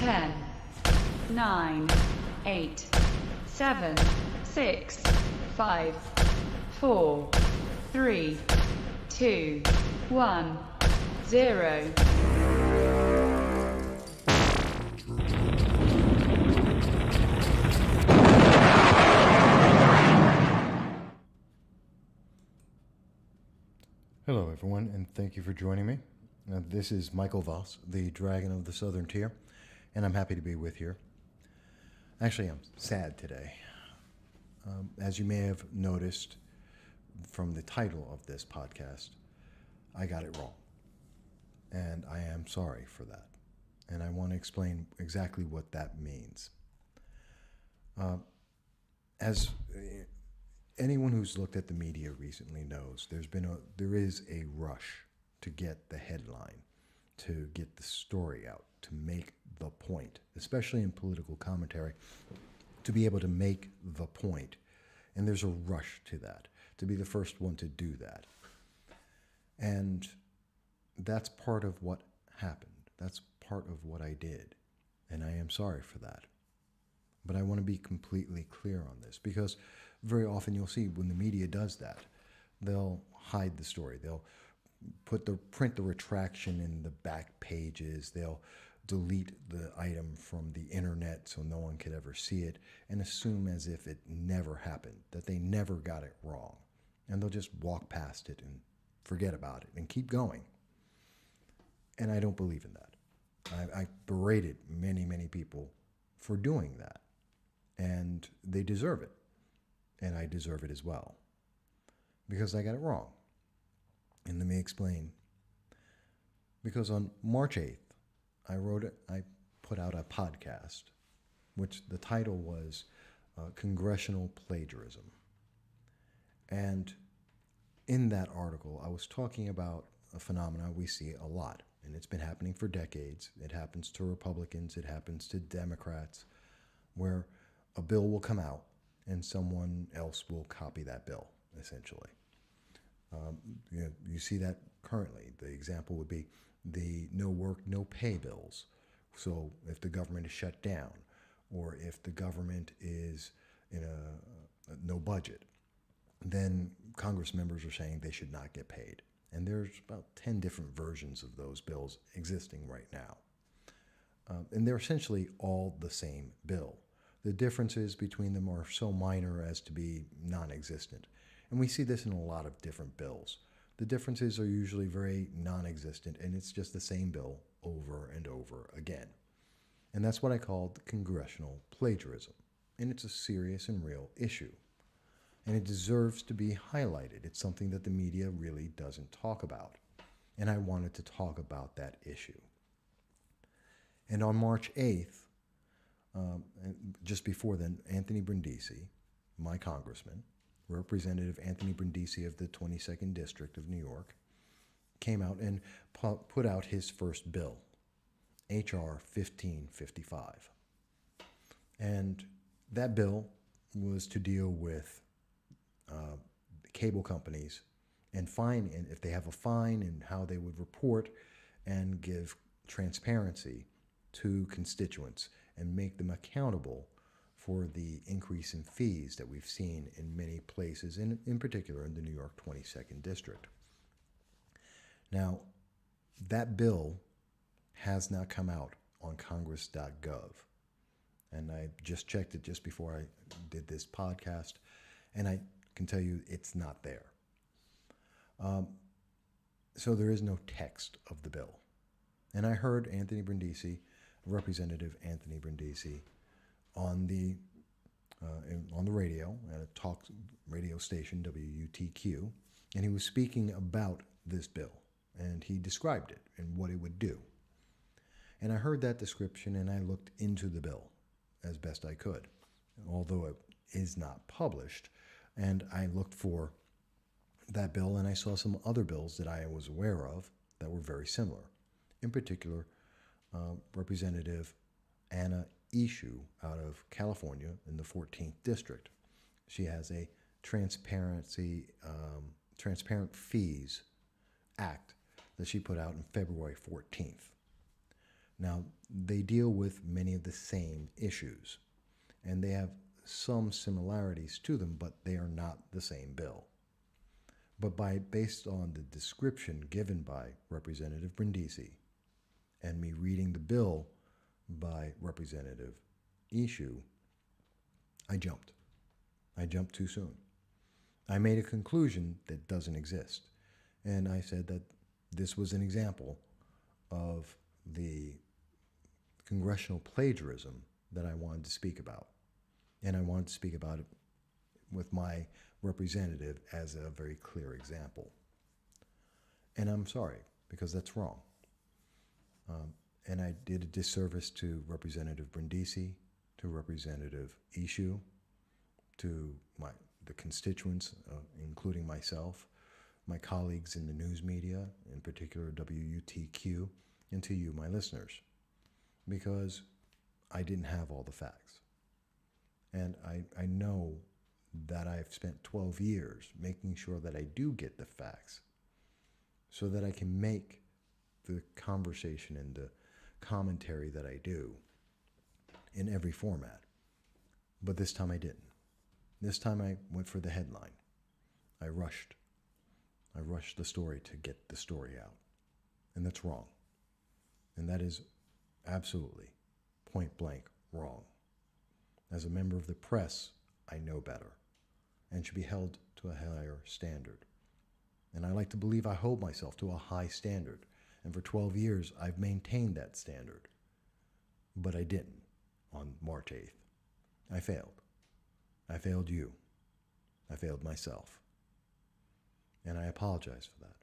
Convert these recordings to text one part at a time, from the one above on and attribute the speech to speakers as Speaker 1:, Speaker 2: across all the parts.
Speaker 1: 10, 9, 8, 7, 6, 5, 4, 3, 2, 1, 0.
Speaker 2: Hello, everyone, and thank you for joining me. This is Michael Voss, the Dragon of the Southern Tier, and I'm happy to be with you. Actually, I'm sad today. As you may have noticed from the title of this podcast, I got it wrong, and I am sorry for that. And I want to explain exactly what that means. As anyone who's looked at the media recently knows, there is a rush to get the headline, to get the story out, to make the point, especially in political commentary, to be able to make the point. And there's a rush to that, to be the first one to do that. And that's part of what happened. That's part of what I did. And I am sorry for that. But I want to be completely clear on this, because very often you'll see when the media does that, they'll hide the story. They'll print the retraction in the back pages. They'll delete the item from the internet so no one could ever see it, and assume as if it never happened, that they never got it wrong. And they'll just walk past it and forget about it and keep going. And I don't believe in that. I berated many, many people for doing that. And they deserve it. And I deserve it as well. Because I got it wrong. And let me explain. Because on March 8th, I put out a podcast, which the title was Congressional Plagiarism. And in that article, I was talking about a phenomenon we see a lot. And it's been happening for decades. It happens to Republicans. It happens to Democrats, where a bill will come out and someone else will copy that bill, essentially. You see that currently. The example would be the no work, no pay bills. So if the government is shut down, or if the government is in a no budget, then Congress members are saying they should not get paid. And there's about 10 different versions of those bills existing right now. And they're essentially all the same bill. The differences between them are so minor as to be non-existent. And we see this in a lot of different bills. The differences are usually very non-existent, and it's just the same bill over and over again. And that's what I call congressional plagiarism. And it's a serious and real issue. And it deserves to be highlighted. It's something that the media really doesn't talk about. And I wanted to talk about that issue. And on March 8th, just before then, Anthony Brindisi, my congressman, Representative Anthony Brindisi of the 22nd District of New York, came out and put out his first bill, H.R. 1555. And that bill was to deal with cable companies and if they have a fine, and how they would report and give transparency to constituents and make them accountable for the increase in fees that we've seen in many places, and in particular in the New York 22nd District. Now, that bill has not come out on congress.gov. And I just checked it just before I did this podcast, and I can tell you it's not there. So there is no text of the bill. And I heard Anthony Brindisi, Representative Anthony Brindisi, on the radio at a talk radio station, WUTQ, and he was speaking about this bill, and he described it and what it would do. And I heard that description, and I looked into the bill as best I could, although it is not published. And I looked for that bill, and I saw some other bills that I was aware of that were very similar. In particular, Representative Anna Eshoo out of California in the 14th District. She has a Transparent Fees Act that she put out on February 14th. Now, they deal with many of the same issues, and they have some similarities to them, but they are not the same bill. But based on the description given by Representative Brindisi and me reading the bill by Representative Ishu, I jumped. I jumped too soon. I made a conclusion that doesn't exist. And I said that this was an example of the congressional plagiarism that I wanted to speak about. And I wanted to speak about it with my representative as a very clear example. And I'm sorry, because that's wrong. And I did a disservice to Representative Brindisi, to Representative Ishu, to the constituents, including myself, my colleagues in the news media, in particular WUTQ, and to you, my listeners, because I didn't have all the facts. And I know that I've spent 12 years making sure that I do get the facts so that I can make the conversation and the commentary that I do in every format. But this time I didn't. This time I went for the headline. I rushed the story to get the story out. And that's wrong. And that is absolutely point blank wrong. As a member of the press, I know better and should be held to a higher standard. And I like to believe I hold myself to a high standard. And for 12 years, I've maintained that standard. But I didn't on March 8th. I failed. I failed you. I failed myself. And I apologize for that.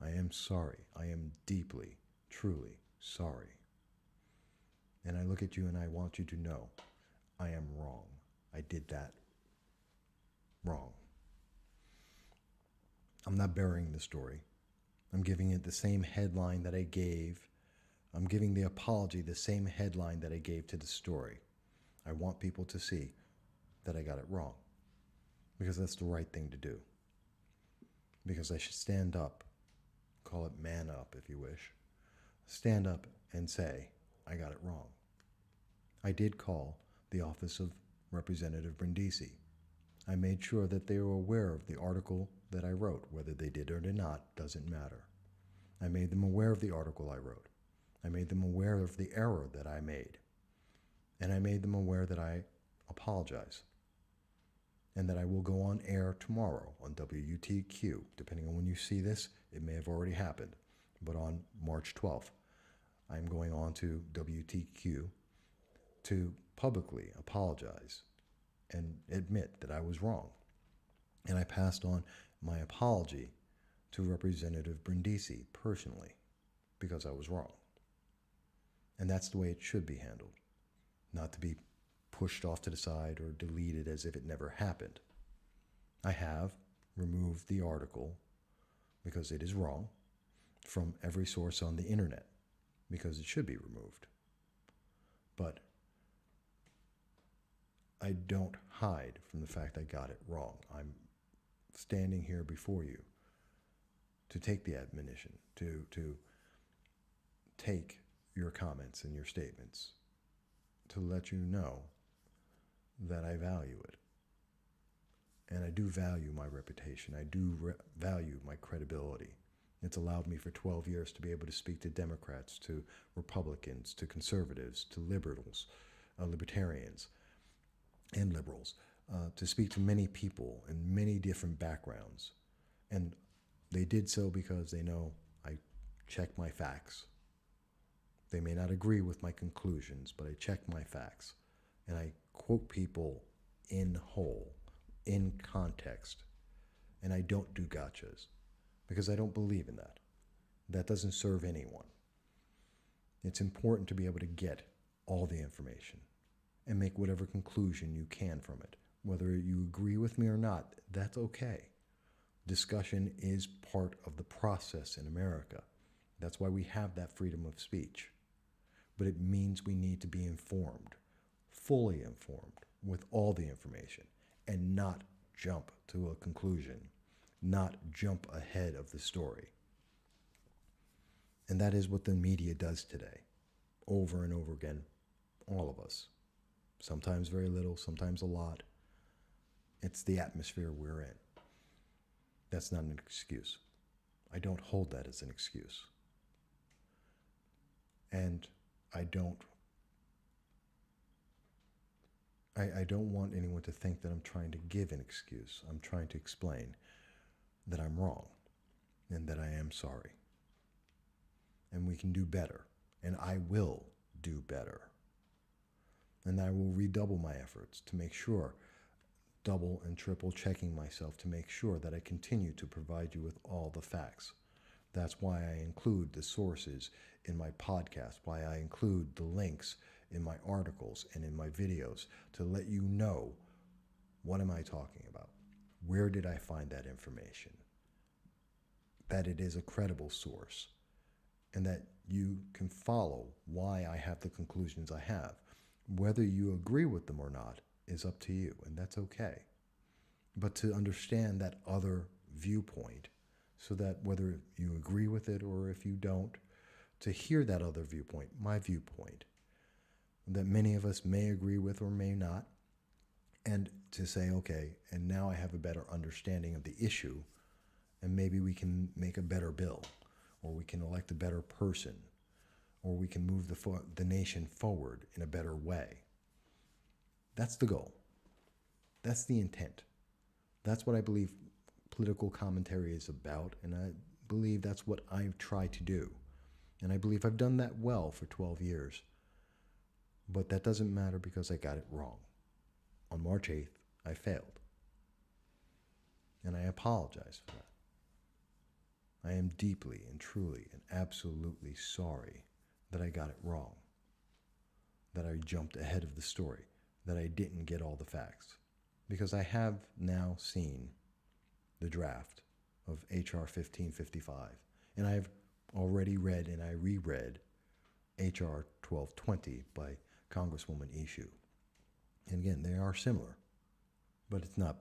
Speaker 2: I am sorry. I am deeply, truly sorry. And I look at you and I want you to know I am wrong. I did that wrong. I'm not burying the story. I'm giving it the same headline that I gave. I'm giving the apology the same headline that I gave to the story. I want people to see that I got it wrong, because that's the right thing to do. Because I should stand up, call it man up if you wish, stand up and say, I got it wrong. I did call the office of Representative Brindisi. I made sure that they were aware of the article that I wrote. Whether they did or did not doesn't matter. I made them aware of the article I wrote. I made them aware of the error that I made. And I made them aware that I apologize. And that I will go on air tomorrow on WUTQ. Depending on when you see this, it may have already happened. But on March 12th, I'm going on to WTQ to publicly apologize and admit that I was wrong. And I passed on my apology to Representative Brindisi personally because I was wrong. And that's the way it should be handled, not to be pushed off to the side or deleted as if it never happened. I have removed the article because it is wrong from every source on the internet because it should be removed. But I don't hide from the fact I got it wrong. I'm standing here before you to take the admonition, to take your comments and your statements, to let you know that I value it. And I do value my reputation. I do value my credibility. It's allowed me for 12 years to be able to speak to Democrats, to Republicans, to conservatives, to liberals, libertarians, and liberals, to speak to many people in many different backgrounds. And they did so because they know I check my facts. They may not agree with my conclusions, but I check my facts. And I quote people in whole, in context. And I don't do gotchas because I don't believe in that. That doesn't serve anyone. It's important to be able to get all the information and make whatever conclusion you can from it. Whether you agree with me or not, that's okay. Discussion is part of the process in America. That's why we have that freedom of speech. But it means we need to be informed, fully informed, with all the information, and not jump to a conclusion, not jump ahead of the story. And that is what the media does today. over and over again, all of us. Sometimes very little, sometimes a lot. It's the atmosphere we're in. That's not an excuse. I don't hold that as an excuse. And I don't want anyone to think that I'm trying to give an excuse. I'm trying to explain that I'm wrong and that I am sorry. And we can do better. And I will do better. And I will redouble my efforts to make sure, double and triple checking myself to make sure that I continue to provide you with all the facts. That's why I include the sources in my podcast, why I include the links in my articles and in my videos to let you know, what am I talking about? Where did I find that information? That it is a credible source and that you can follow why I have the conclusions I have. Whether you agree with them or not is up to you, and that's okay. But to understand that other viewpoint, so that whether you agree with it or if you don't, to hear that other viewpoint, my viewpoint, that many of us may agree with or may not, and to say, okay, and now I have a better understanding of the issue, and maybe we can make a better bill, or we can elect a better person, or we can move the nation forward in a better way. That's the goal. That's the intent. That's what I believe political commentary is about, and I believe that's what I've tried to do. And I believe I've done that well for 12 years. But that doesn't matter because I got it wrong. On March 8th, I failed. And I apologize for that. I am deeply and truly and absolutely sorry that I got it wrong, that I jumped ahead of the story, that I didn't get all the facts. Because I have now seen the draft of H.R. 1555, and I've already read and I reread H.R. 1220 by Congresswoman Issue. And again, they are similar, but it's not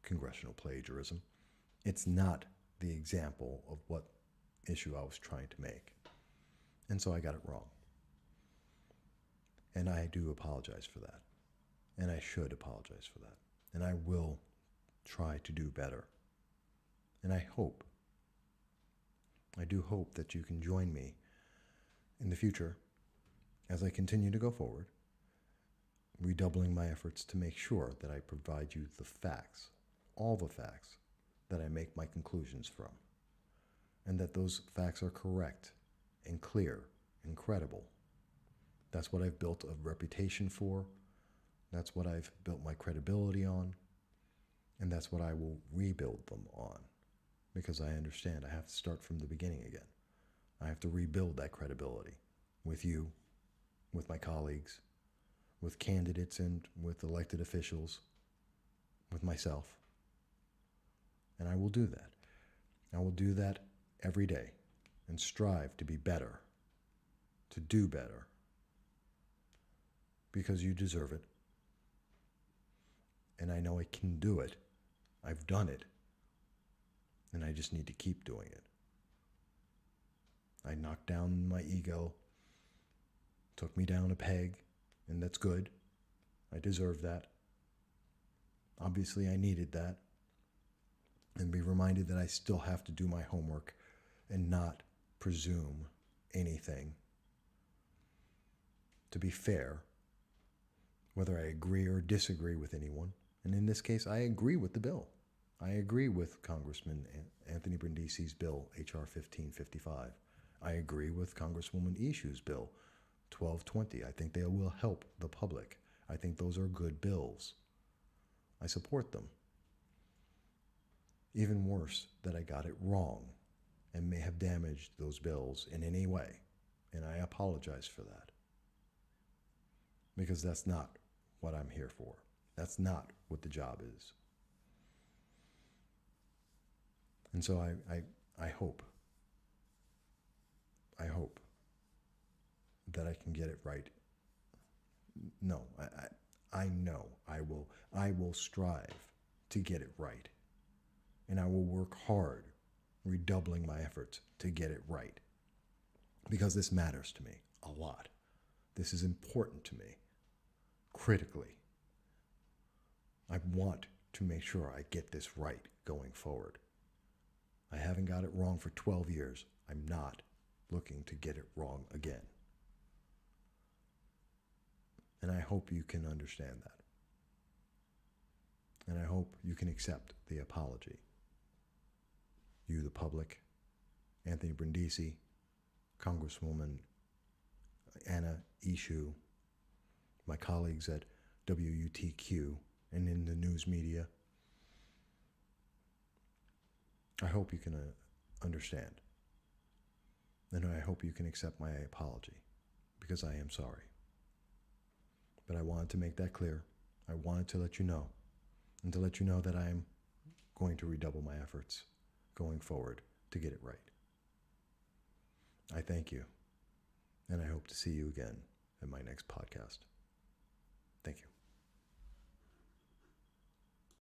Speaker 2: congressional plagiarism. It's not the example of what issue I was trying to make. And so I got it wrong. And I do apologize for that. And I should apologize for that. And I will try to do better. And I do hope that you can join me in the future as I continue to go forward, redoubling my efforts to make sure that I provide you the facts, all the facts that I make my conclusions from, and that those facts are correct and clear and credible. That's what I've built a reputation for. That's what I've built my credibility on. And that's what I will rebuild them on. Because I understand I have to start from the beginning again. I have to rebuild that credibility with you, with my colleagues, with candidates and with elected officials, with myself. And I will do that. I will do that every day and strive to be better, to do better, because you deserve it. And I know I can do it. I've done it. And I just need to keep doing it. I knocked down my ego, took me down a peg, and that's good. I deserve that. Obviously, I needed that. And be reminded that I still have to do my homework and not presume anything. To be fair, whether I agree or disagree with anyone, and in this case, I agree with the bill. I agree with Congressman Anthony Brindisi's bill, H.R. 1555. I agree with Congresswoman Issue's bill, 1220. I think they will help the public. I think those are good bills. I support them. Even worse, that I got it wrong and may have damaged those bills in any way. And I apologize for that. Because that's not what I'm here for. That's not what the job is. And so I hope that I can get it right. No, I know I will strive to get it right. And I will work hard, redoubling my efforts to get it right. Because this matters to me a lot. This is important to me, critically. I want to make sure I get this right going forward. I haven't got it wrong for 12 years. I'm not looking to get it wrong again. And I hope you can understand that. And I hope you can accept the apology. You, the public, Anthony Brindisi, Congresswoman Anna Eshoo, my colleagues at WUTQ and in the news media. I hope you can understand. And I hope you can accept my apology, because I am sorry. But I wanted to make that clear. I wanted to let you know, and to let you know that I am going to redouble my efforts going forward to get it right. I thank you, and I hope to see you again at my next podcast.